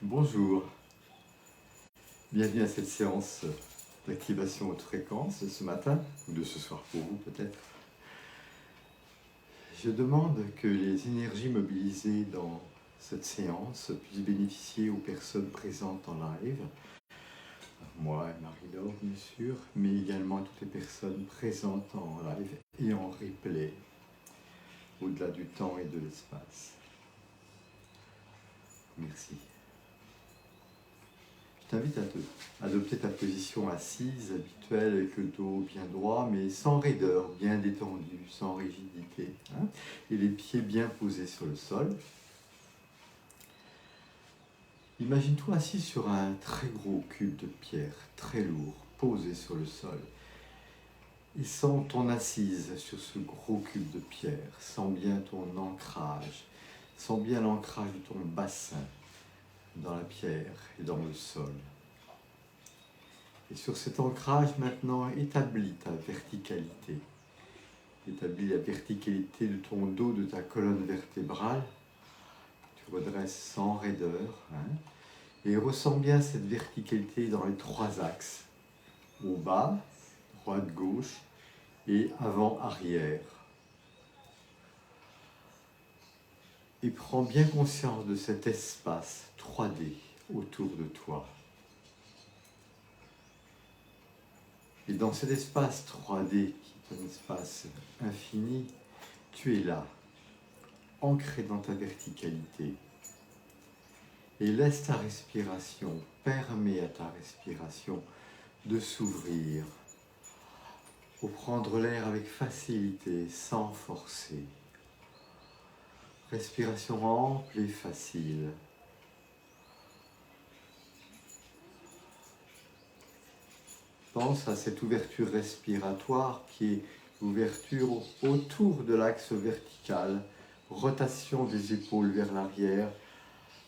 Bonjour, bienvenue à cette séance d'activation haute fréquence de ce matin, ou de ce soir pour vous peut-être. Je demande que les énergies mobilisées dans cette séance puissent bénéficier aux personnes présentes en live, moi et Marie-Laure bien sûr, mais également à toutes les personnes présentes en live et en replay, au-delà du temps et de l'espace. Merci. Je t'invite à adopter ta position assise habituelle avec le dos bien droit, mais sans raideur, bien détendu, sans rigidité, hein, et les pieds bien posés sur le sol. Imagine-toi assis sur un très gros cube de pierre, très lourd, posé sur le sol. Et sens ton assise sur ce gros cube de pierre, sens bien ton ancrage, sens bien l'ancrage de ton bassin dans la pierre et dans le sol. Et sur cet ancrage, maintenant, établis ta verticalité. Établis la verticalité de ton dos, de ta colonne vertébrale. Tu redresses sans raideur. Et ressens bien cette verticalité dans les trois axes. Au bas, droite-gauche et avant-arrière. Et prends bien conscience de cet espace 3D autour de toi. Et dans cet espace 3D, qui est un espace infini, tu es là, ancré dans ta verticalité. Et laisse ta respiration, permets à ta respiration de s'ouvrir, pour prendre l'air avec facilité, sans forcer. Respiration ample et facile. Pense à cette ouverture respiratoire qui est l'ouverture autour de l'axe vertical, rotation des épaules vers l'arrière,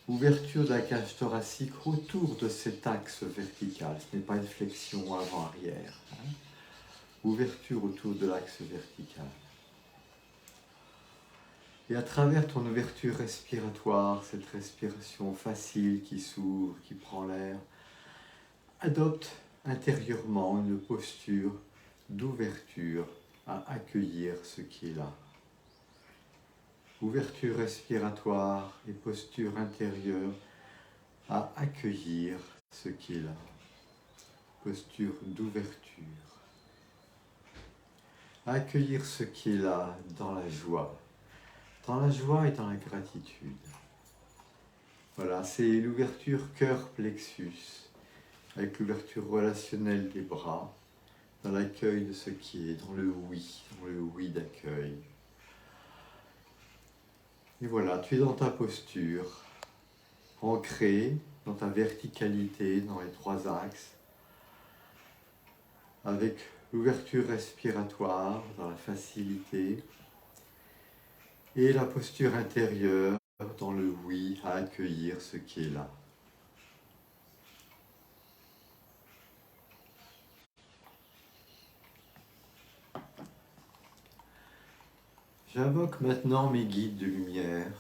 ouverture de la cage thoracique autour de cet axe vertical. Ce n'est pas une flexion avant-arrière. Ouverture autour de l'axe vertical. Et à travers ton ouverture respiratoire, cette respiration facile qui s'ouvre, qui prend l'air, adopte intérieurement une posture d'ouverture à accueillir ce qui est là. Ouverture respiratoire et posture intérieure à accueillir ce qui est là. Posture d'ouverture. À accueillir ce qui est là dans la joie. Dans la joie et dans la gratitude. Voilà, c'est l'ouverture cœur-plexus, avec l'ouverture relationnelle des bras, dans l'accueil de ce qui est, dans le oui d'accueil. Et voilà, tu es dans ta posture, ancré dans ta verticalité, dans les trois axes, avec l'ouverture respiratoire, dans la facilité, et la posture intérieure, dans le oui, à accueillir ce qui est là. J'invoque maintenant mes guides de lumière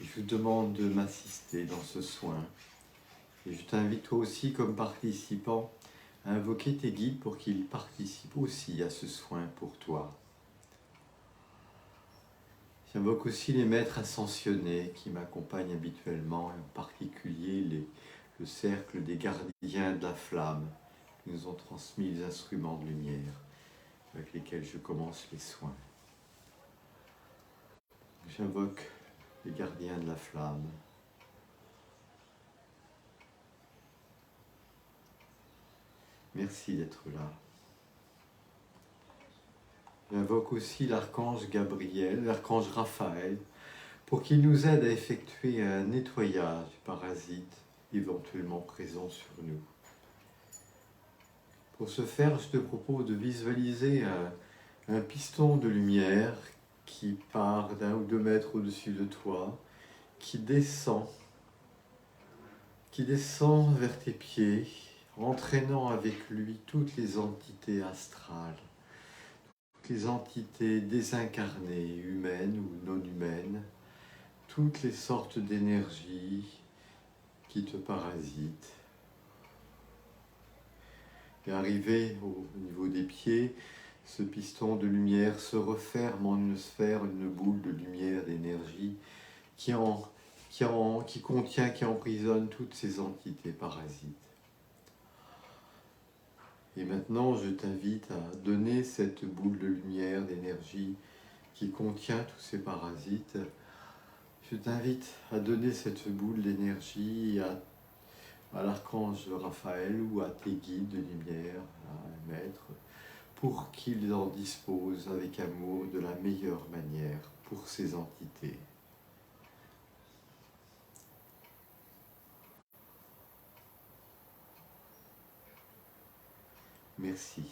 et je vous demande de m'assister dans ce soin. Et je t'invite toi aussi comme participant à invoquer tes guides pour qu'ils participent aussi à ce soin pour toi. J'invoque aussi les maîtres ascensionnés qui m'accompagnent habituellement, en particulier le cercle des gardiens de la flamme qui nous ont transmis les instruments de lumière avec lesquels je commence les soins. J'invoque les gardiens de la flamme. Merci d'être là. J'invoque aussi l'archange Gabriel, l'archange Raphaël, pour qu'il nous aide à effectuer un nettoyage du parasite éventuellement présent sur nous. Pour ce faire, je te propose de visualiser un piston de lumière qui part d'1 ou 2 mètres au-dessus de toi, qui descend vers tes pieds, entraînant avec lui toutes les entités astrales, toutes les entités désincarnées, humaines ou non humaines, toutes les sortes d'énergies qui te parasitent. Et arrivé au niveau des pieds, ce piston de lumière se referme en une sphère, une boule de lumière, d'énergie qui contient, qui emprisonne toutes ces entités parasites. Et maintenant, je t'invite à donner cette boule de lumière, d'énergie qui contient tous ces parasites. Je t'invite à donner cette boule d'énergie à l'archange Raphaël ou à tes guides de lumière, à un maître, pour qu'ils en disposent avec amour de la meilleure manière pour ces entités. Merci.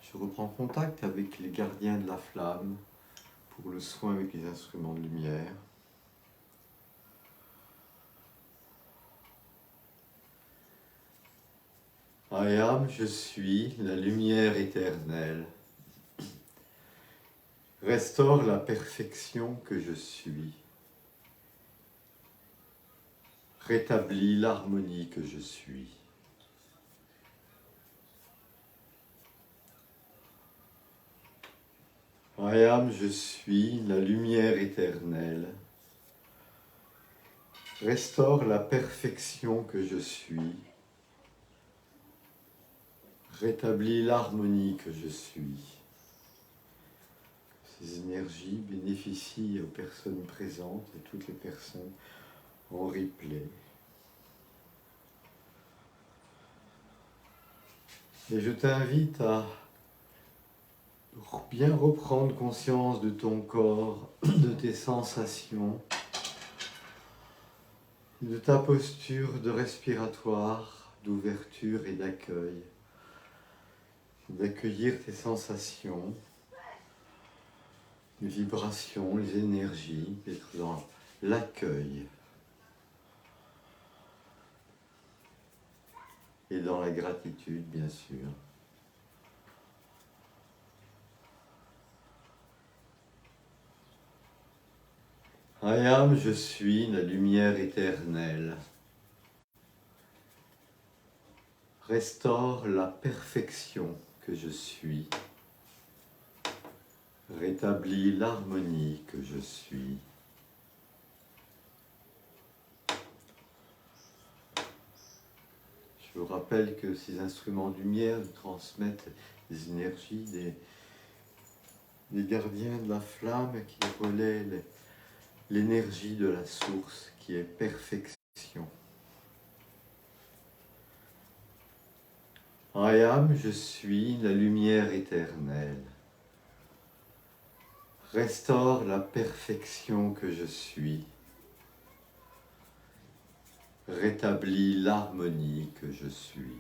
Je reprends contact avec les gardiens de la flamme pour le soin avec les instruments de lumière. I am, je suis la lumière éternelle. Restaure la perfection que je suis. Rétablis l'harmonie que je suis. I am, je suis la lumière éternelle. Restaure la perfection que je suis. Rétablis l'harmonie que je suis. Ces énergies bénéficient aux personnes présentes et toutes les personnes en replay. Et je t'invite à bien reprendre conscience de ton corps, de tes sensations, de ta posture de respiratoire, d'ouverture et d'accueil. D'accueillir tes sensations, les vibrations, les énergies, d'être dans l'accueil et dans la gratitude, bien sûr. I am, je suis la lumière éternelle. Restaure la perfection que je suis. Rétablis l'harmonie que je suis. Je vous rappelle que ces instruments de lumière transmettent des énergies, des gardiens de la flamme qui relaient l'énergie de la source qui est perfection. I am, je suis la lumière éternelle. Restaure la perfection que je suis. Rétablis l'harmonie que je suis.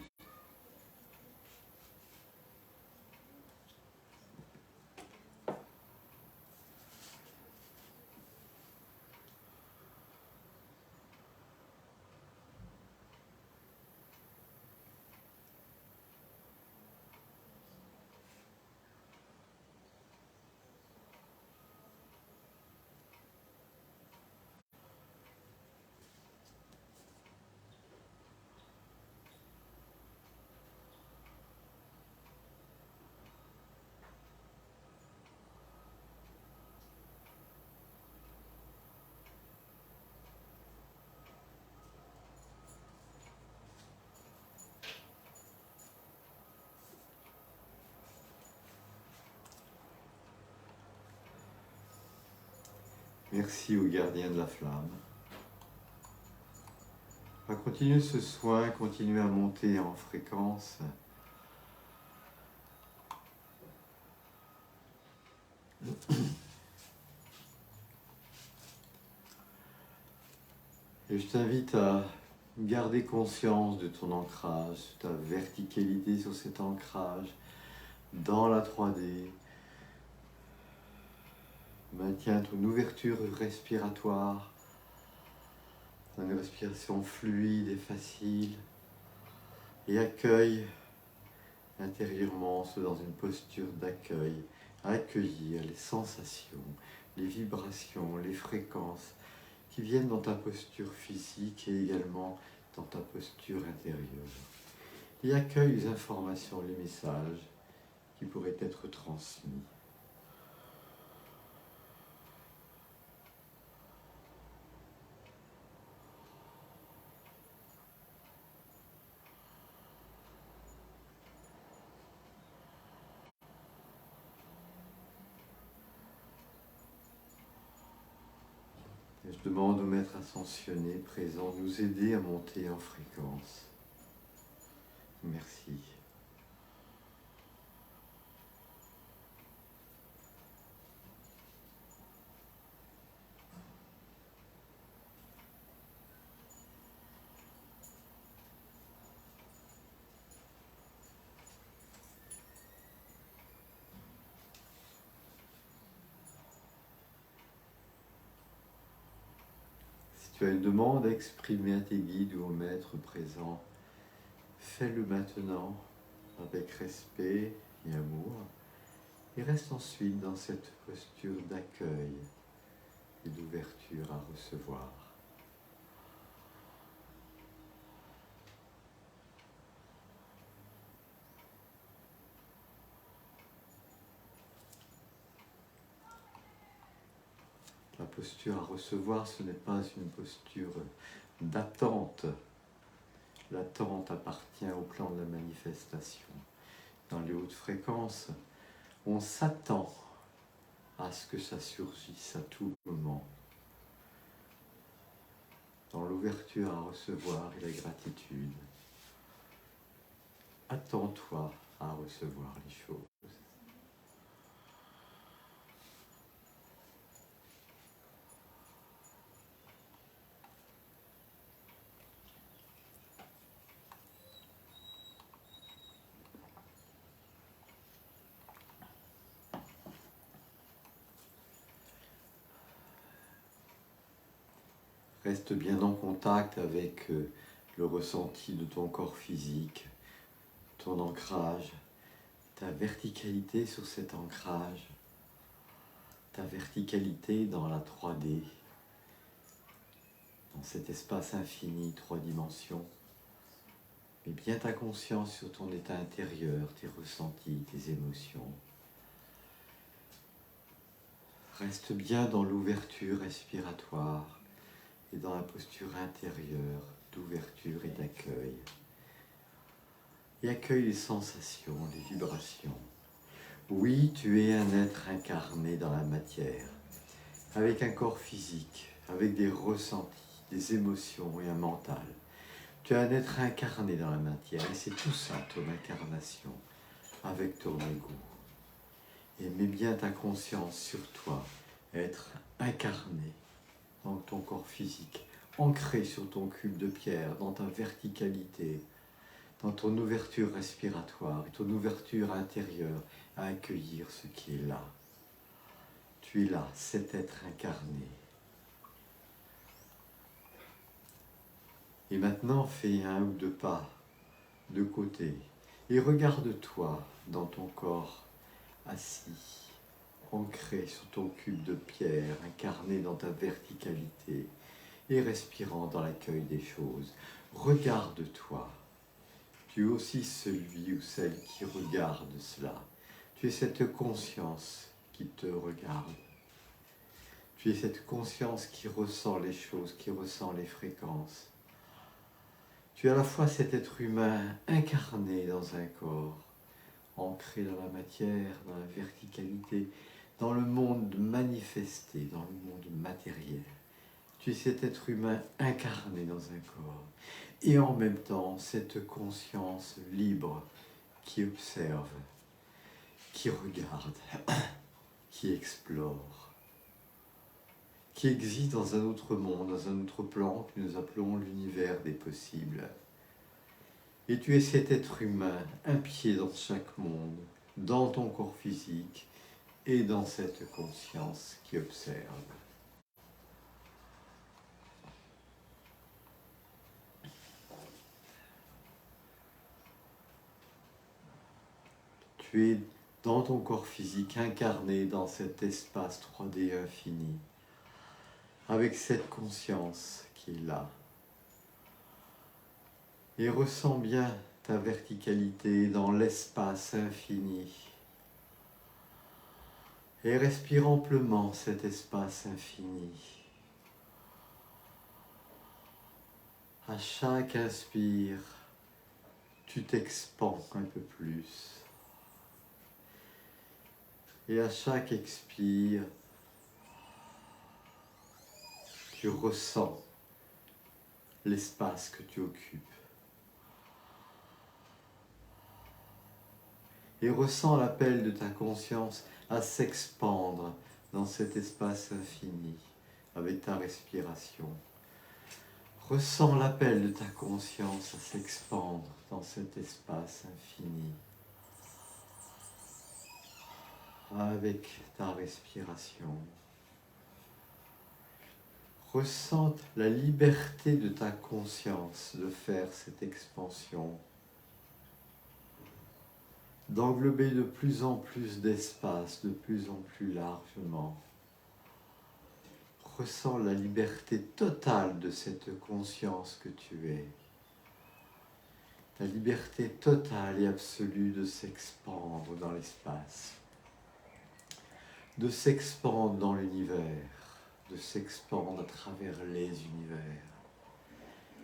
Merci aux gardiens de la flamme. On va continuer ce soin, continuer à monter en fréquence. Et je t'invite à garder conscience de ton ancrage, de ta verticalité sur cet ancrage dans la 3D. Maintiens ton ouverture respiratoire, une respiration fluide et facile, et accueille intérieurement, sois dans une posture d'accueil, accueillir les sensations, les vibrations, les fréquences qui viennent dans ta posture physique et également dans ta posture intérieure. Et accueille les informations, les messages qui pourraient être transmis. Et je demande au Maître ascensionné présent de nous aider à monter en fréquence. Merci. Si tu as une demande à exprimer à tes guides ou au Maître présent, fais-le maintenant avec respect et amour et reste ensuite dans cette posture d'accueil et d'ouverture à recevoir. La posture à recevoir, ce n'est pas une posture d'attente. L'attente appartient au plan de la manifestation. Dans les hautes fréquences, on s'attend à ce que ça surgisse à tout moment. Dans l'ouverture à recevoir et la gratitude, attends-toi à recevoir les choses. Reste bien en contact avec le ressenti de ton corps physique, ton ancrage, ta verticalité sur cet ancrage, ta verticalité dans la 3D, dans cet espace infini, 3 dimensions. Mets bien ta conscience sur ton état intérieur, tes ressentis, tes émotions. Reste bien dans l'ouverture respiratoire et dans la posture intérieure d'ouverture et d'accueil. Et accueille les sensations, les vibrations. Oui, tu es un être incarné dans la matière, avec un corps physique, avec des ressentis, des émotions et un mental. Tu es un être incarné dans la matière et c'est tout ça ton incarnation, avec ton ego. Et mets bien ta conscience sur toi, être incarné dans ton corps physique, ancré sur ton cube de pierre, dans ta verticalité, dans ton ouverture respiratoire et ton ouverture intérieure à accueillir ce qui est là. Tu es là, cet être incarné. Et maintenant, fais 1 ou 2 pas de côté et regarde-toi dans ton corps assis, ancré sur ton cube de pierre, incarné dans ta verticalité et respirant dans l'accueil des choses. Regarde-toi. Tu es aussi celui ou celle qui regarde cela. Tu es cette conscience qui te regarde. Tu es cette conscience qui ressent les choses, qui ressent les fréquences. Tu es à la fois cet être humain incarné dans un corps, ancré dans la matière, dans la verticalité, dans le monde manifesté, dans le monde matériel. Tu es cet être humain incarné dans un corps. Et en même temps, cette conscience libre qui observe, qui regarde, qui explore, qui existe dans un autre monde, dans un autre plan que nous appelons l'univers des possibles. Et tu es cet être humain, un pied dans chaque monde, dans ton corps physique et dans cette conscience qui observe. Tu es dans ton corps physique incarné dans cet espace 3D infini. avec cette conscience qui est là. Et ressens bien ta verticalité dans l'espace infini. Et respire amplement cet espace infini. À chaque inspire, tu t'expands un peu plus. Et à chaque expire, tu ressens l'espace que tu occupes. Et ressens l'appel de ta conscience à s'expandre dans cet espace infini avec ta respiration. Ressens l'appel de ta conscience à s'expandre dans cet espace infini avec ta respiration. Ressens la liberté de ta conscience de faire cette expansion, d'englober de plus en plus d'espace, de plus en plus largement. Ressens la liberté totale de cette conscience que tu es. La liberté totale et absolue de s'expandre dans l'espace, de s'expandre dans l'univers, de s'expandre à travers les univers.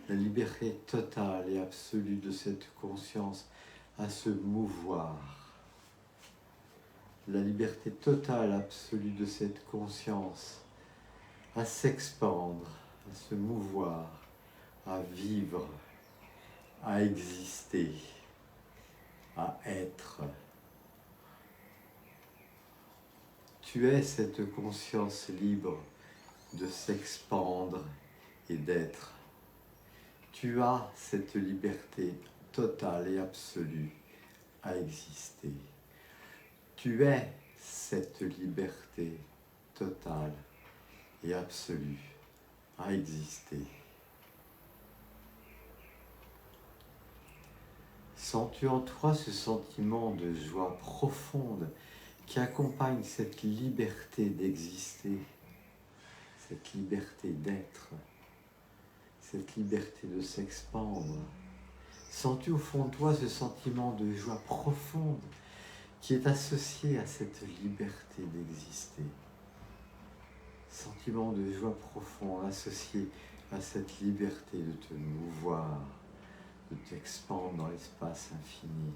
La liberté totale et absolue de cette conscience à se mouvoir. La liberté totale absolue de cette conscience à s'expandre, à se mouvoir, à vivre, à exister, à être. Tu es cette conscience libre de s'expandre et d'être. Tu as cette liberté totale et absolue à exister. Tu es cette liberté totale et absolue à exister. Sens-tu en toi ce sentiment de joie profonde qui accompagne cette liberté d'exister, cette liberté d'être, cette liberté de s'expandre? Sens-tu au fond de toi ce sentiment de joie profonde qui est associé à cette liberté d'exister? Sentiment de joie profond associé à cette liberté de te mouvoir, de t'expandre dans l'espace infini.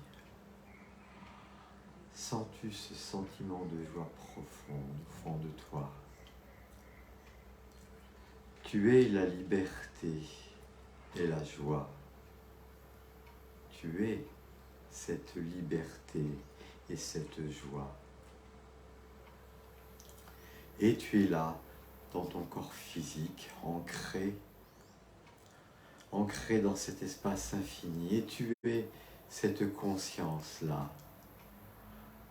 Sens-tu ce sentiment de joie profonde au fond de toi? Tu es la liberté et la joie. Tu es cette liberté et cette joie. Et tu es là, dans ton corps physique, ancré dans cet espace infini. Et tu es cette conscience-là,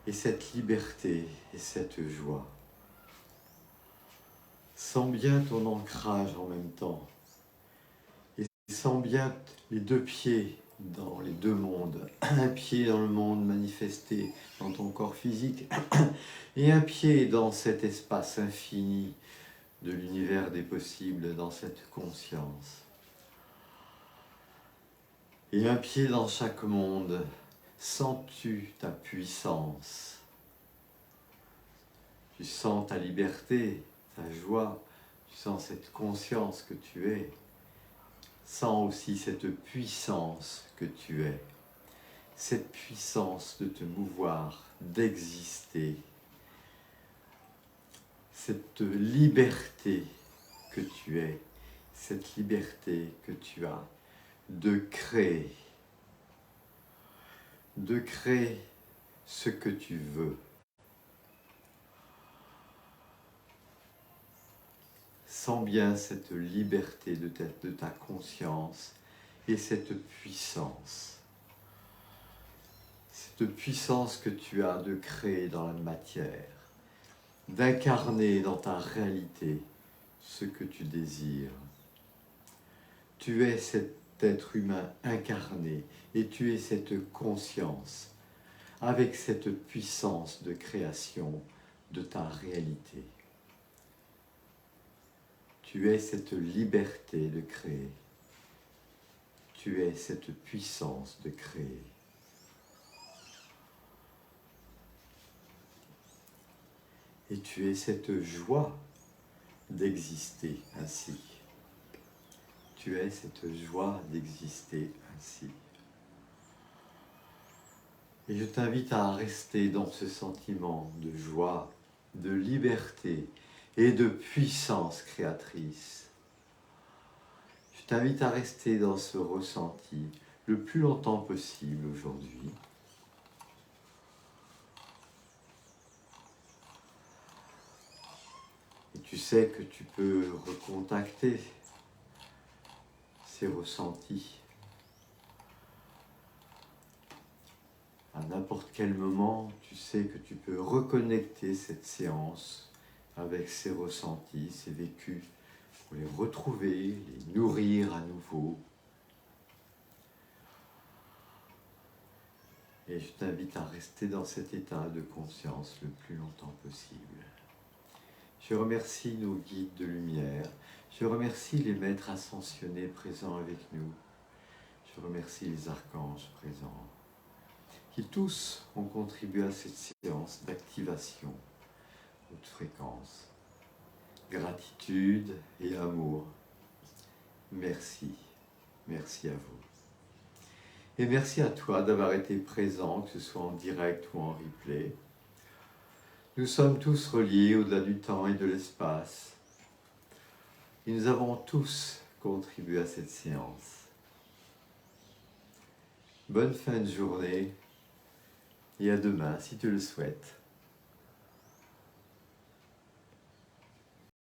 et cette liberté et cette joie. Sens bien ton ancrage en même temps. Et sens bien les deux pieds dans les deux mondes. Un pied dans le monde manifesté dans ton corps physique et un pied dans cet espace infini de l'univers des possibles, dans cette conscience. Et un pied dans chaque monde. Sens-tu ta puissance? Tu sens ta liberté, ta joie, tu sens cette conscience que tu es. Sens aussi cette puissance que tu es. Cette puissance de te mouvoir, d'exister. Cette liberté que tu es, cette liberté que tu as de créer ce que tu veux. Sens bien cette liberté de ta conscience et cette puissance. Cette puissance que tu as de créer dans la matière, d'incarner dans ta réalité ce que tu désires. Tu es cet être humain incarné et tu es cette conscience avec cette puissance de création de ta réalité. Tu es cette liberté de créer. Tu es cette puissance de créer. Et tu es cette joie d'exister ainsi. Tu es cette joie d'exister ainsi. Et je t'invite à rester dans ce sentiment de joie, de liberté et de puissance créatrice. Je t'invite à rester dans ce ressenti le plus longtemps possible aujourd'hui. Et tu sais que tu peux recontacter ces ressentis à n'importe quel moment. Tu sais que tu peux reconnecter cette séance avec ces ressentis, ces vécus, pour les retrouver, les nourrir à nouveau. Et je t'invite à rester dans cet état de conscience le plus longtemps possible. Je remercie nos guides de lumière. Je remercie les maîtres ascensionnés présents avec nous. Je remercie les archanges présents, qui tous ont contribué à cette séance d'activation haute fréquence. Gratitude et amour. Merci. Merci à vous. Et merci à toi d'avoir été présent, que ce soit en direct ou en replay. Nous sommes tous reliés au-delà du temps et de l'espace. Et nous avons tous contribué à cette séance. Bonne fin de journée et à demain si tu le souhaites.